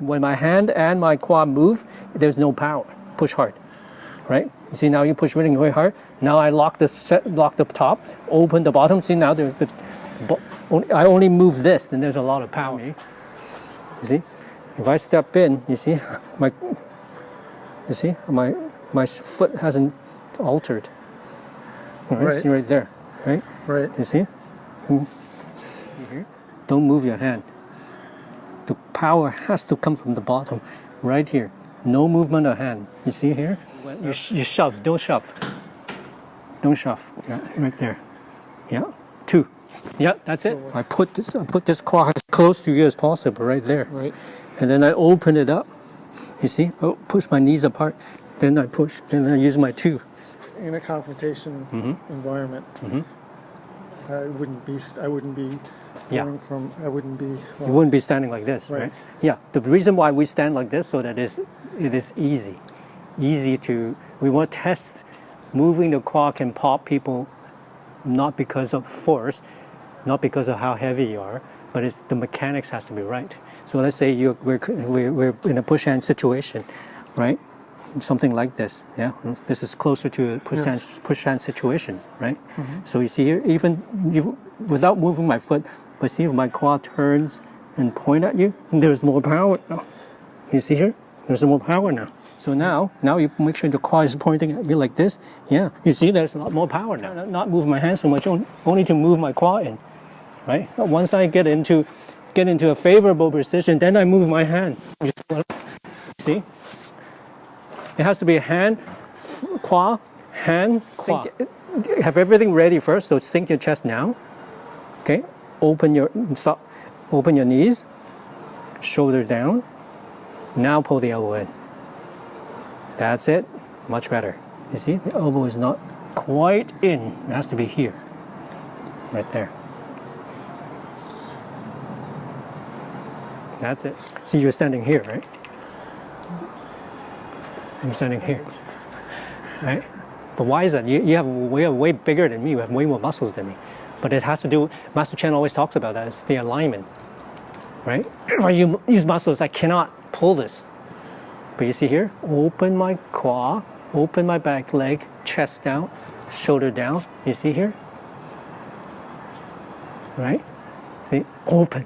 when my hand and my quad move, there's no power. Push hard, right? You see now you push really, really hard. Now I lock the top, open the bottom. See now I only move this, then there's a lot of power. You see, if I step in, you see my foot hasn't altered. Right. See right there, right? Right. You see? Don't move your hand. The power has to come from the bottom, right here. No movement of hand. You see here? You shove. Don't shove. Don't shove. Yeah, right there. Yeah. 2. Yeah, that's it. I put this quad as close to you as possible, right there. Right. And then I open it up. You see? Oh, push my knees apart. Then I push. Then I use my 2. In a confrontation environment, I wouldn't be going from. I wouldn't be. You wouldn't be standing like this, right? Yeah. The reason why we stand like this so that it is easy to. We want to test moving the quad can pop people, not because of force, not because of how heavy you are, but it's the mechanics has to be right. So let's say we're in a push hand situation, right? Something like this, yeah. This is closer to a push hand situation, right? So you see here, even without moving my foot, but see if my quad turns and point at you, there's more power now. You see here, there's more power now. So now you make sure the quad is pointing at me like this. Yeah, you see, there's a lot more power now. Not move my hand so much, only to move my quad in, right? Once I get into a favorable position, then I move my hand. See. It has to be hand, quad, hand, quad. Have everything ready first, so sink your chest now. Okay, open your knees, shoulder down. Now pull the elbow in. That's it, much better. You see, the elbow is not quite in, it has to be here, right there. That's it. See, you're standing here, right? I'm standing here, right? But why is that? You have way bigger than me. You have way more muscles than me. But it has to do. Master Chen always talks about that. It's the alignment, right? If I use muscles, I cannot pull this. But you see here, open my quad, open my back leg, chest down, shoulder down. You see here, right? See, open,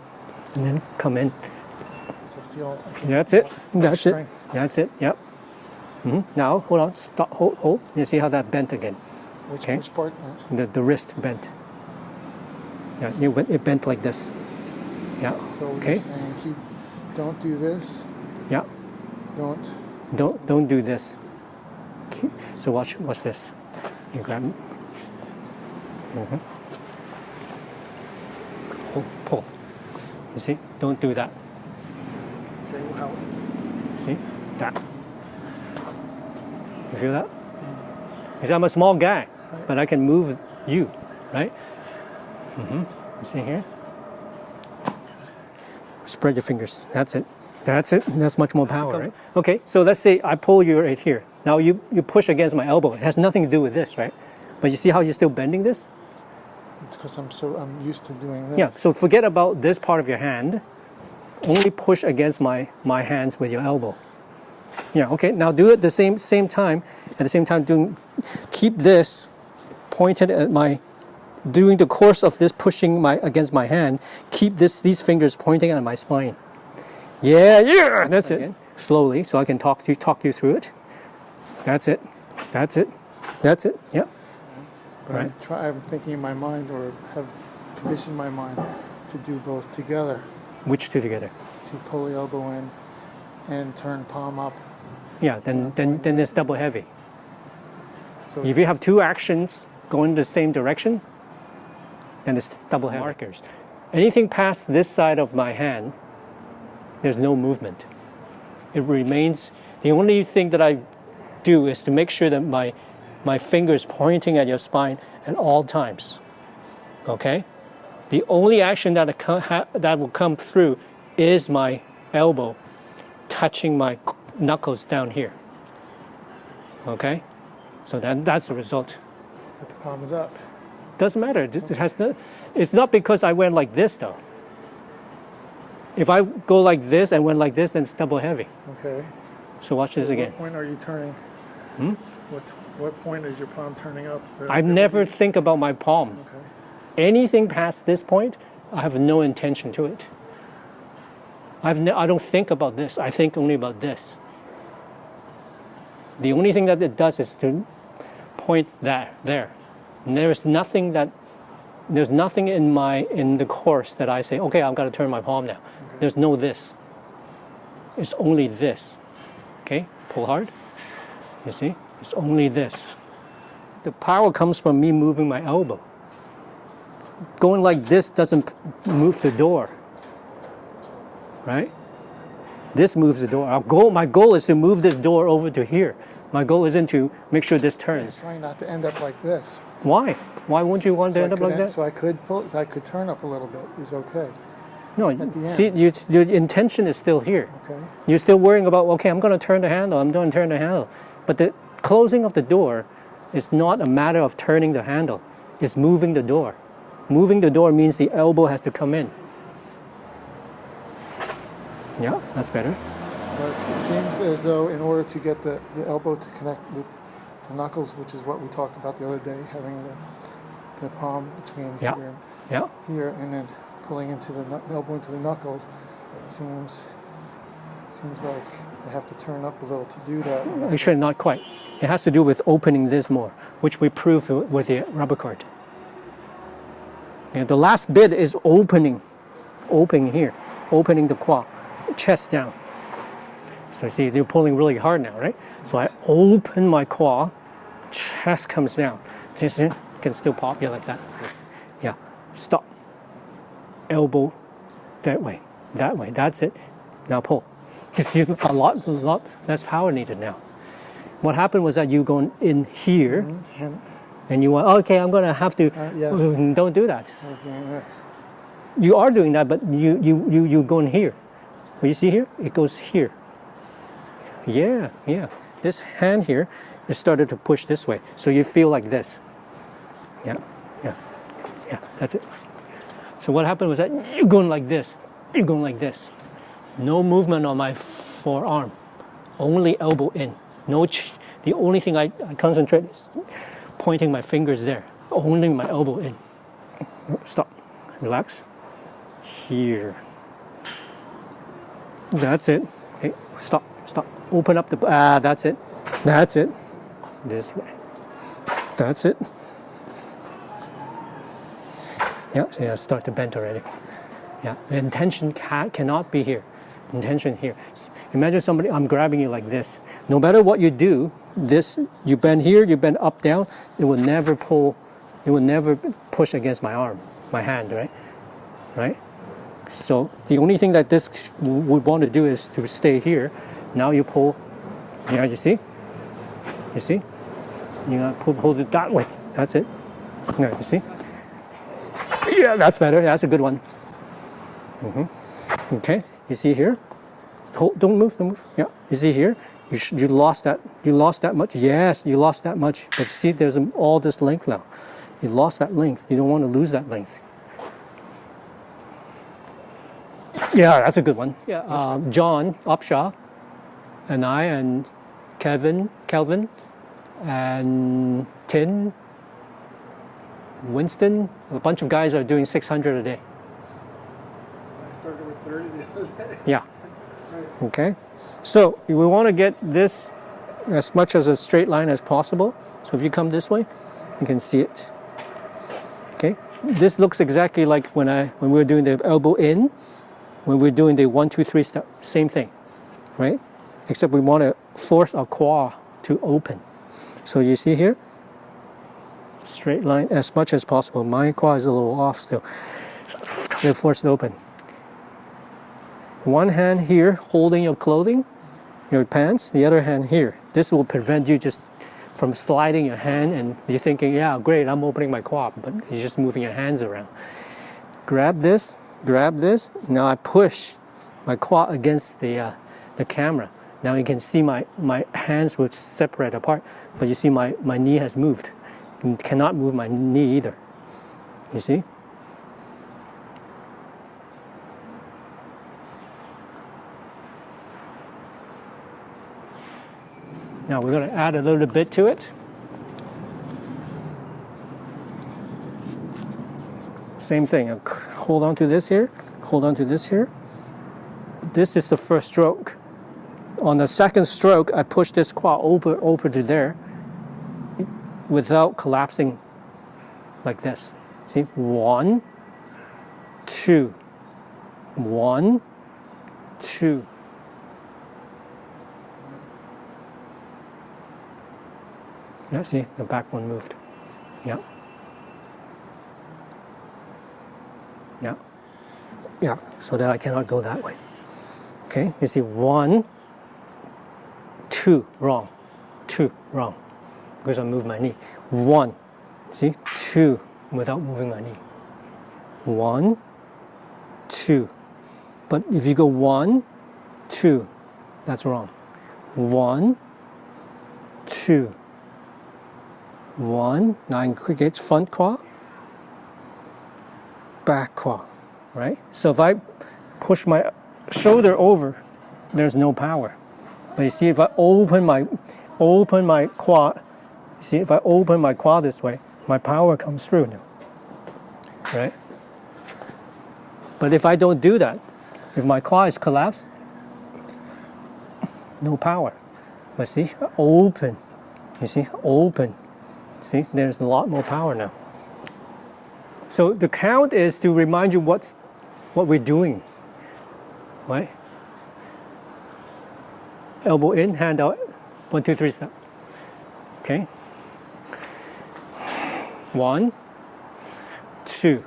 and then come in. That's it. That's it. That's it. Yep. Now, hold on, stop, hold. You see how that bent again? Which part? The wrist bent. Yeah, it bent like this. Yeah. So okay. You're saying don't do this. Yeah. Don't do this. So watch this. You grab it. Pull. You see? Don't do that. Okay, well. See? That. You feel that? You see, I'm a small guy, but I can move you, right? You see here? Spread your fingers. That's it. That's it. That's much more power, right? Okay, so let's say I pull you right here. Now you push against my elbow. It has nothing to do with this, right? But you see how you're still bending this? It's because I'm used to doing this. Yeah, so forget about this part of your hand. Only push against my hands with your elbow. Yeah, okay, now do it the same time. At the same time, keep this pointed at during the course of this pushing against my hand, keep these fingers pointing at my spine. Yeah, that's it. Slowly, so I can talk you through it. That's it. Yeah. But I'm thinking in my mind, or have conditioned my mind to do both together. Which two together? To pull the elbow in and turn palm up. Yeah, then it's double heavy. So if you have two actions going the same direction, then it's double heavy. Markers. Anything past this side of my hand, there's no movement. It remains. The only thing that I do is to make sure that my fingers pointing at your spine at all times. Okay? The only action that will come through is my elbow touching my knuckles down here. Okay? So that's the result. But the palm is up. Doesn't matter. It's not because I went like this though. If I go like this and went like this, then it's double heavy. Okay. So watch this again. What point are you turning? What point is your palm turning up? I never think about my palm. Okay. Anything past this point, I have no intention to it. I don't think about this. I think only about this. The only thing that it does is to point there. And there's nothing in the course that I say, okay, I've got to turn my palm now. Okay. There's no this. It's only this. Okay, pull hard. You see? It's only this. The power comes from me moving my elbow. Going like this doesn't move the door. Right? This moves the door. My goal is to move this door over to here. My goal isn't to make sure this turns. I'm trying not to end up like this. Why? Why wouldn't you want to end up like that? So I could turn up a little bit. Is okay. No, the end. see, your intention is still here. Okay. You're still worrying about, okay, I'm going to turn the handle, I'm going to turn the handle. But the closing of the door is not a matter of turning the handle. It's moving the door. Moving the door means the elbow has to come in. Yeah, that's better. But it seems as though in order to get the elbow to connect with the knuckles, which is what we talked about the other day, having the palm between here and then pulling into the elbow into the knuckles, it seems like I have to turn up a little to do that. Actually, not quite. It has to do with opening this more, which we proved with the rubber cord. The last bit is opening here, opening the quad, chest down. So you see, you're pulling really hard now, right? So I open my quad, chest comes down. See, it can still pop you like that. Yeah, stop. Elbow that way, that's it. Now pull. You see, a lot less power needed now. What happened was that you going in here, and you went, okay, I'm going to have to, yes. Don't do that. I was doing this. You are doing that, but you go in here. Well, you see here? It goes here. Yeah. This hand here is started to push this way. So you feel like this. Yeah, that's it. So what happened was that you're going like this. You're going like this. No movement on my forearm. Only elbow in. The only thing I concentrate is pointing my fingers there. Only my elbow in. Stop. Relax. Here. That's it. Okay, stop. Open up the, that's it. This way. That's it. Yeah, so start to bend already. Yeah, the intention cannot be here. Intention here. Imagine somebody, I'm grabbing you like this. No matter what you do, you bend here, you bend up, down, it will never push against my arm, my hand, right? So the only thing that this would want to do is to stay here. Now you pull, you see? You pull it that way. That's it. Yeah, you see? Yeah, that's better. That's a good one. Okay, you see here? Don't move. Yeah, you see here? You lost that. You lost that much. Yes, you lost that much. But see, there's all this length now. You lost that length. You don't want to lose that length. Yeah, that's a good one. Yeah, John Upshaw, and I, and Kelvin, and Tin, Winston, a bunch of guys are doing 600 a day. I started with 30 the other day. Yeah. Okay. So we want to get this as much as a straight line as possible. So if you come this way, you can see it. Okay. This looks exactly like when we were doing the elbow in, when we're doing the 1, 2, 3 step. Same thing, right? Except we want to force our quad to open. So you see here, straight line as much as possible. My quad is a little off still. Try to force it open. One hand here holding your clothing, your pants, the other hand here. This will prevent you just from sliding your hand and you're thinking, yeah, great, I'm opening my quad, but you're just moving your hands around. Grab this. Now I push my quad against the camera. Now you can see my hands would separate apart, but you see my knee has moved. You cannot move my knee either. You see? Now we're going to add a little bit to it. Same thing. Hold on to this here. Hold on to this here. This is the first stroke. On the second stroke, I push this quad over to there without collapsing like this. See? 1, 2. 1, 2. Yeah, see? The back one moved. Yeah. Yeah. Yeah. So that I cannot go that way. Okay? You see? 1, 2. Wrong. 2. Wrong. Because I moved my knee. 1. See? 2. Without moving my knee. 1, 2. But if you go 1, 2, that's wrong. 1, 2. 1. Now engage front quad, back quad, right? So if I push my shoulder over, there's no power. But you see, if I open my quad, see, if I open my quad this way, my power comes through now, right? But if I don't do that, if my quad is collapsed, no power. But see, open. You see, open. See, there's a lot more power now. So the count is to remind you what we're doing, right? Elbow in, hand out. 1, 2, 3 step. Okay. 1, 2,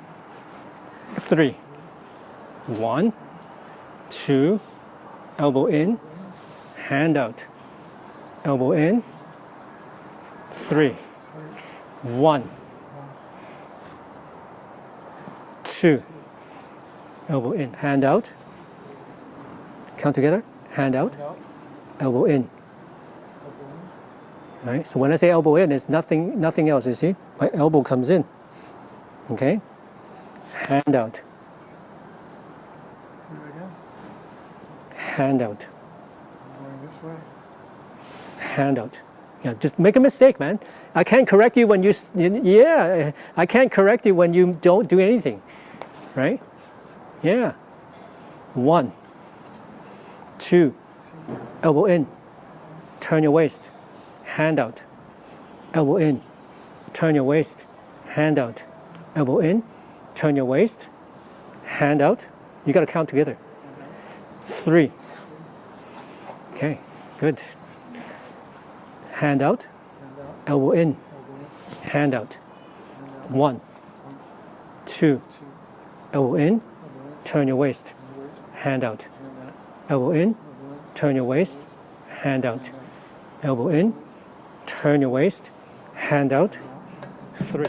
3. 1, 2, elbow in, hand out, elbow in, 3, 1, 2, elbow in, hand out, count together, hand out, elbow in. Right? So when I say elbow in, it's nothing else, you see? My elbow comes in. Okay? Hand out. Hand out. Going this way. Hand out. Yeah, just make a mistake, man. I can't correct you when I can't correct you when you don't do anything. Right? Yeah. 1, 2, elbow in, turn your waist, hand out, elbow in, turn your waist, hand out, elbow in, turn your waist, hand out. You got to count together. 3. Okay, good. Hand out, elbow in, hand out. 1, 2, elbow in, turn your waist, hand out. Elbow in, turn your waist, hand out. Elbow in, turn your waist, hand out. 3.